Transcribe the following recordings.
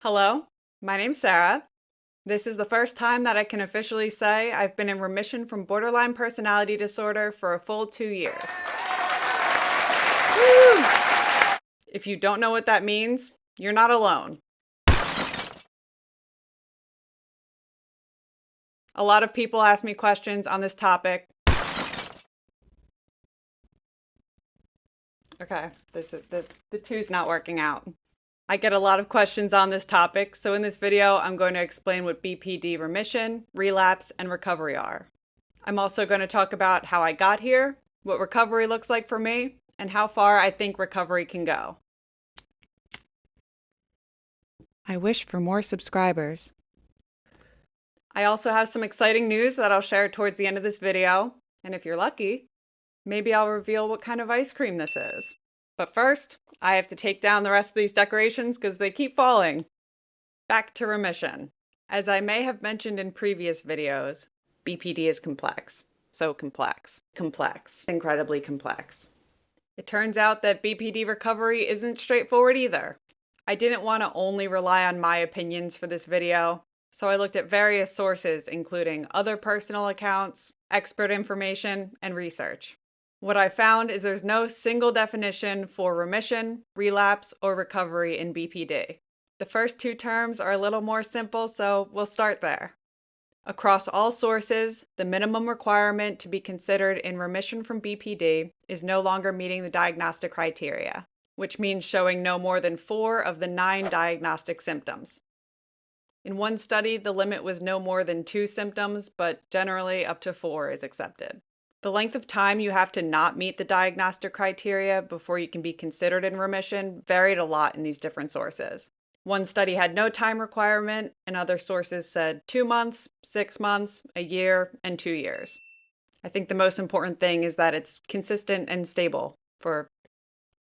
Hello, my name's Sarah. This is the first time that I can officially say I've been in remission from borderline personality disorder for a full 2 years. Woo! If you don't know what that means, you're not alone. A lot of people ask me questions on this topic. Okay, the two's not working out. I get a lot of questions on this topic, so in this video, I'm going to explain what BPD remission, relapse, and recovery are. I'm also going to talk about how I got here, what recovery looks like for me, and how far I think recovery can go. I wish for more subscribers. I also have some exciting news that I'll share towards the end of this video, and if you're lucky, maybe I'll reveal what kind of ice cream this is. But first, I have to take down the rest of these decorations because they keep falling. Back to remission. As I may have mentioned in previous videos, BPD is complex. So complex. Complex. Incredibly complex. It turns out that BPD recovery isn't straightforward either. I didn't want to only rely on my opinions for this video, so I looked at various sources including other personal accounts, expert information, and research. What I found is there's no single definition for remission, relapse, or recovery in BPD. The first two terms are a little more simple, so we'll start there. Across all sources, the minimum requirement to be considered in remission from BPD is no longer meeting the diagnostic criteria, which means showing no more than 4 of the 9 diagnostic symptoms. In one study, the limit was no more than 2 symptoms, but generally up to 4 is accepted. The length of time you have to not meet the diagnostic criteria before you can be considered in remission varied a lot in these different sources. One study had no time requirement, and other sources said 2 months, 6 months, a year, and 2 years. I think the most important thing is that it's consistent and stable for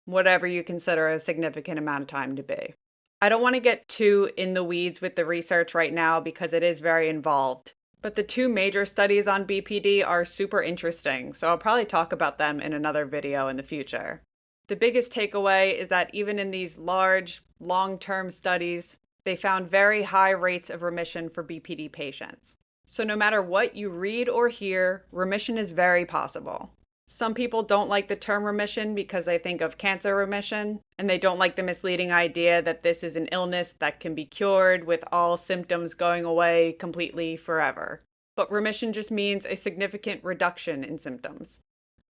whatever you consider a significant amount of time to be. I don't want to get too in the weeds with the research right now because it is very involved. But the 2 major studies on BPD are super interesting, so I'll probably talk about them in another video in the future. The biggest takeaway is that even in these large, long-term studies, they found very high rates of remission for BPD patients. So no matter what you read or hear, remission is very possible. Some people don't like the term remission because they think of cancer remission, and they don't like the misleading idea that this is an illness that can be cured with all symptoms going away completely forever. But remission just means a significant reduction in symptoms.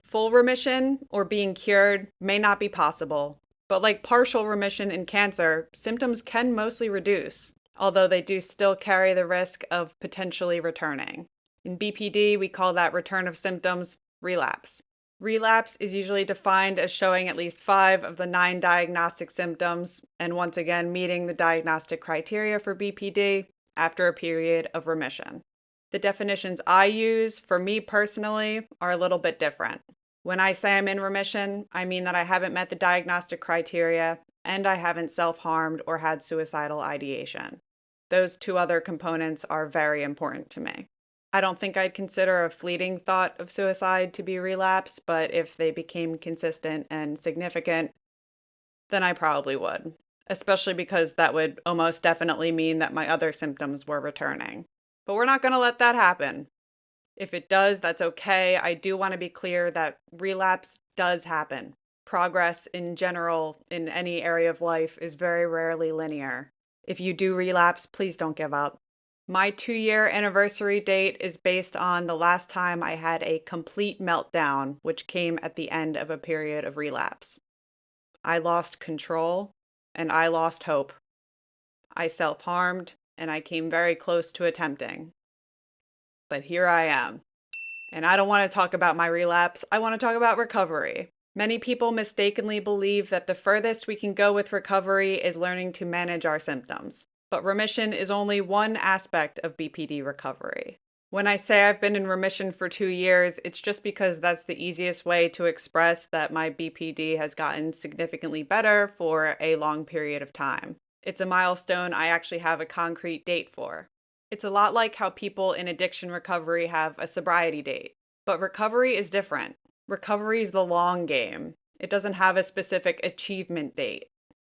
Full remission, or being cured, may not be possible, but like partial remission in cancer, symptoms can mostly reduce, although they do still carry the risk of potentially returning. In BPD, we call that return of symptoms relapse. Relapse is usually defined as showing at least 5 of the 9 diagnostic symptoms, and once again meeting the diagnostic criteria for BPD after a period of remission. The definitions I use, for me personally, are a little bit different. When I say I'm in remission, I mean that I haven't met the diagnostic criteria, and I haven't self-harmed or had suicidal ideation. Those 2 other components are very important to me. I don't think I'd consider a fleeting thought of suicide to be relapse, but if they became consistent and significant, then I probably would, especially because that would almost definitely mean that my other symptoms were returning. But we're not going to let that happen. If it does, that's okay. I do want to be clear that relapse does happen. Progress in general in any area of life is very rarely linear. If you do relapse, please don't give up. My 2-year anniversary date is based on the last time I had a complete meltdown, which came at the end of a period of relapse. I lost control, and I lost hope. I self-harmed, and I came very close to attempting. But here I am. And I don't want to talk about my relapse, I want to talk about recovery. Many people mistakenly believe that the furthest we can go with recovery is learning to manage our symptoms. But remission is only one aspect of BPD recovery. When I say I've been in remission for 2 years, it's just because that's the easiest way to express that my BPD has gotten significantly better for a long period of time. It's a milestone I actually have a concrete date for. It's a lot like how people in addiction recovery have a sobriety date. But recovery is different. Recovery is the long game. It doesn't have a specific achievement date.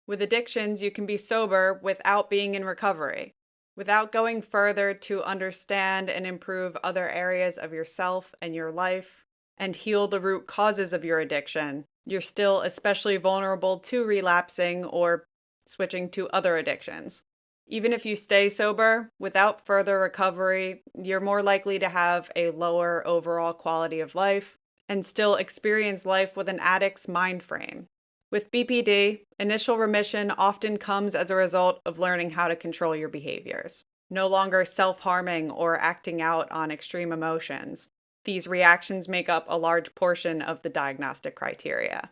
With addictions, you can be sober without being in recovery, without going further to understand and improve other areas of yourself and your life and heal the root causes of your addiction. You're still especially vulnerable to relapsing or switching to other addictions. Even if you stay sober, without further recovery, you're more likely to have a lower overall quality of life and still experience life with an addict's mind frame. With BPD, initial remission often comes as a result of learning how to control your behaviors, no longer self-harming or acting out on extreme emotions. These reactions make up a large portion of the diagnostic criteria.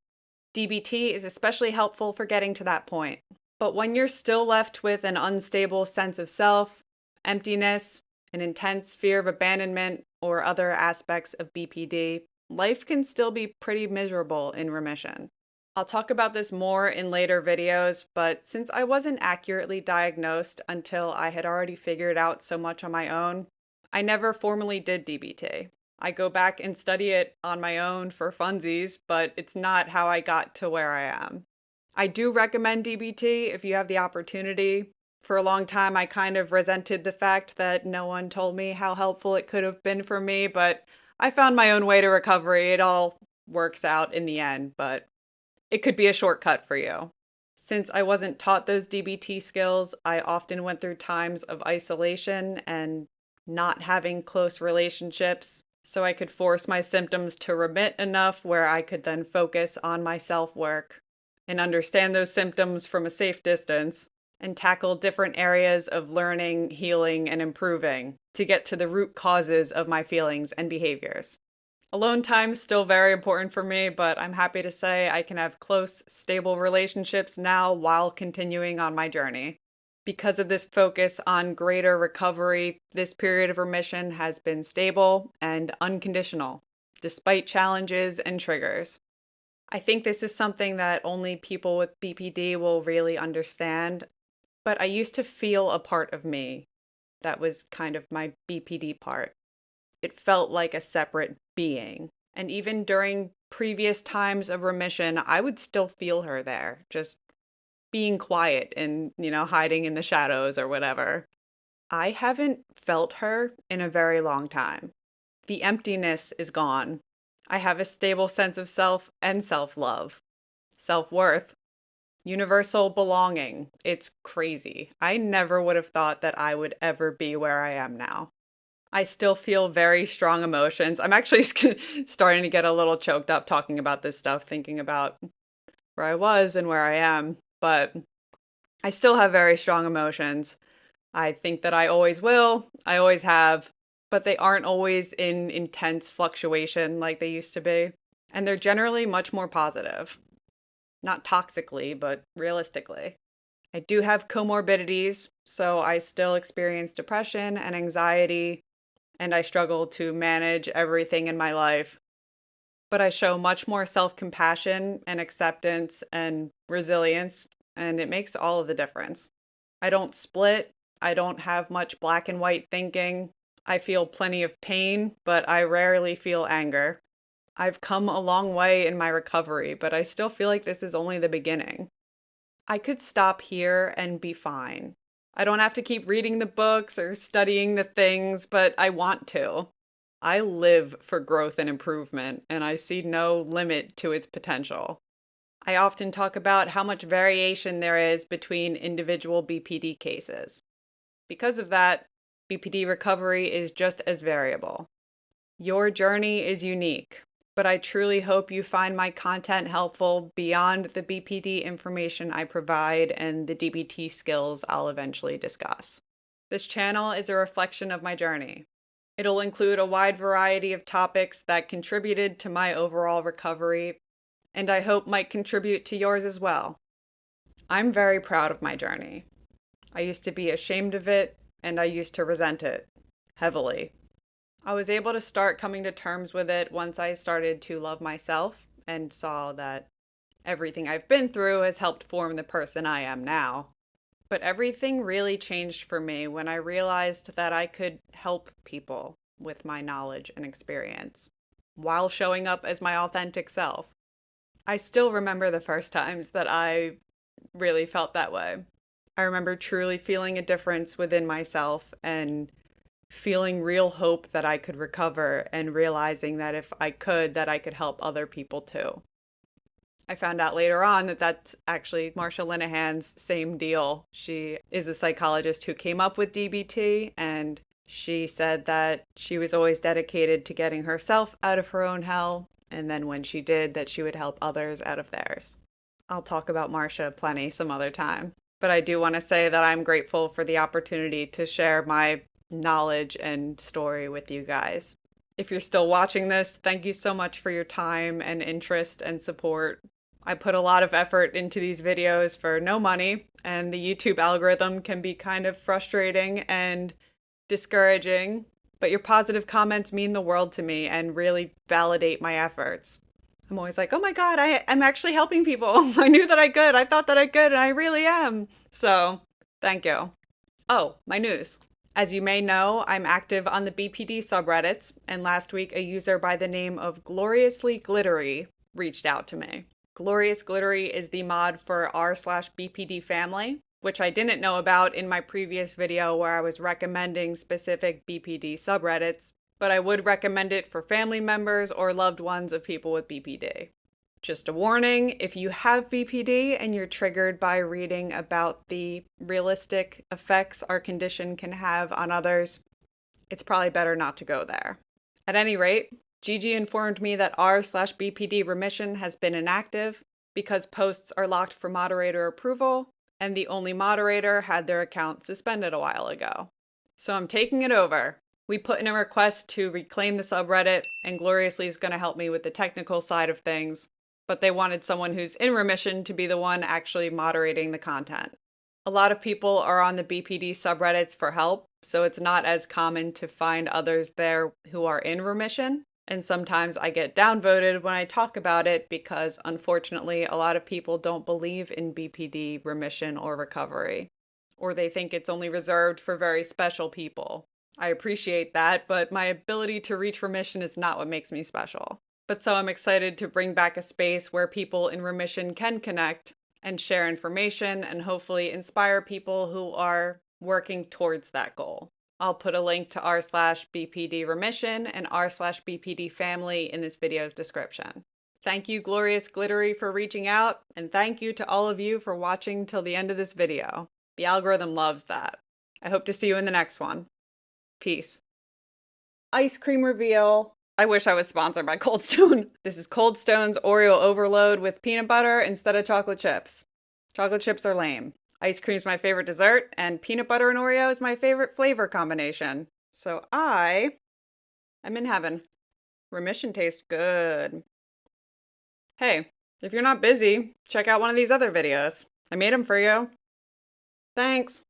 DBT is especially helpful for getting to that point. But when you're still left with an unstable sense of self, emptiness, an intense fear of abandonment, or other aspects of BPD, life can still be pretty miserable in remission. I'll talk about this more in later videos, but since I wasn't accurately diagnosed until I had already figured out so much on my own, I never formally did DBT. I go back and study it on my own for funsies, but it's not how I got to where I am. I do recommend DBT if you have the opportunity. For a long time, I kind of resented the fact that no one told me how helpful it could have been for me, but I found my own way to recovery. It all works out in the end, but it could be a shortcut for you. Since I wasn't taught those DBT skills, I often went through times of isolation and not having close relationships, so I could force my symptoms to remit enough where I could then focus on my self-work and understand those symptoms from a safe distance and tackle different areas of learning, healing, and improving to get to the root causes of my feelings and behaviors. Alone time is still very important for me, but I'm happy to say I can have close, stable relationships now while continuing on my journey. Because of this focus on greater recovery, this period of remission has been stable and unconditional, despite challenges and triggers. I think this is something that only people with BPD will really understand, but I used to feel a part of me that was kind of my BPD part. It felt like a separate being. And even during previous times of remission, I would still feel her there, just being quiet and, hiding in the shadows or whatever. I haven't felt her in a very long time. The emptiness is gone. I have a stable sense of self and self-love, self-worth, universal belonging. It's crazy. I never would have thought that I would ever be where I am now. I still feel very strong emotions. I'm actually starting to get a little choked up talking about this stuff, thinking about where I was and where I am, but I still have very strong emotions. I think that I always will, I always have, but they aren't always in intense fluctuation like they used to be. And they're generally much more positive. Not toxically, but realistically. I do have comorbidities, so I still experience depression and anxiety, and I struggle to manage everything in my life. But I show much more self-compassion and acceptance and resilience, and it makes all of the difference. I don't split. I don't have much black and white thinking. I feel plenty of pain, but I rarely feel anger. I've come a long way in my recovery, but I still feel like this is only the beginning. I could stop here and be fine. I don't have to keep reading the books or studying the things, but I want to. I live for growth and improvement, and I see no limit to its potential. I often talk about how much variation there is between individual BPD cases. Because of that, BPD recovery is just as variable. Your journey is unique, but I truly hope you find my content helpful beyond the BPD information I provide and the DBT skills I'll eventually discuss. This channel is a reflection of my journey. It'll include a wide variety of topics that contributed to my overall recovery, and I hope might contribute to yours as well. I'm very proud of my journey. I used to be ashamed of it, and I used to resent it heavily. I was able to start coming to terms with it once I started to love myself and saw that everything I've been through has helped form the person I am now. But everything really changed for me when I realized that I could help people with my knowledge and experience while showing up as my authentic self. I still remember the first times that I really felt that way. I remember truly feeling a difference within myself and feeling real hope that I could recover and realizing that if I could, that I could help other people too. I found out later on that that's actually Marsha Linehan's same deal. She is the psychologist who came up with DBT, and she said that she was always dedicated to getting herself out of her own hell, and then when she did, that she would help others out of theirs. I'll talk about Marsha plenty some other time. But I do want to say that I'm grateful for the opportunity to share my knowledge and story with you guys. If you're still watching this, thank you so much for your time and interest and support. I put a lot of effort into these videos for no money, and the YouTube algorithm can be kind of frustrating and discouraging, but your positive comments mean the world to me and really validate my efforts. I'm always like, oh my God, I'm actually helping people. I knew that I could. I thought that I could, and I really am. So, thank you. Oh, my news. As you may know, I'm active on the BPD subreddits, and last week a user by the name of Gloriously Glittery reached out to me. Glorious Glittery is the mod for r/BPD family, which I didn't know about in my previous video where I was recommending specific BPD subreddits, but I would recommend it for family members or loved ones of people with BPD. Just a warning, if you have BPD and you're triggered by reading about the realistic effects our condition can have on others, it's probably better not to go there. At any rate, Gigi informed me that r/BPD Remission has been inactive because posts are locked for moderator approval, and the only moderator had their account suspended a while ago. So I'm taking it over. We put in a request to reclaim the subreddit, and Gloriously is going to help me with the technical side of things, but they wanted someone who's in remission to be the one actually moderating the content. A lot of people are on the BPD subreddits for help, so it's not as common to find others there who are in remission. And sometimes I get downvoted when I talk about it because, unfortunately, a lot of people don't believe in BPD remission or recovery, or they think it's only reserved for very special people. I appreciate that, but my ability to reach remission is not what makes me special. But so I'm excited to bring back a space where people in remission can connect and share information and hopefully inspire people who are working towards that goal. I'll put a link to r/BPD Remission and r/BPD Family in this video's description. Thank you, Glorious Glittery, for reaching out, and thank you to all of you for watching till the end of this video. The algorithm loves that. I hope to see you in the next one. Peace. Ice cream reveal. I wish I was sponsored by Cold Stone. This is Cold Stone's Oreo overload with peanut butter instead of chocolate chips. Chocolate chips are lame. Ice cream is my favorite dessert, and peanut butter and Oreo is my favorite flavor combination. So I'm in heaven. Remission tastes good. Hey, if you're not busy, check out one of these other videos. I made them for you. Thanks.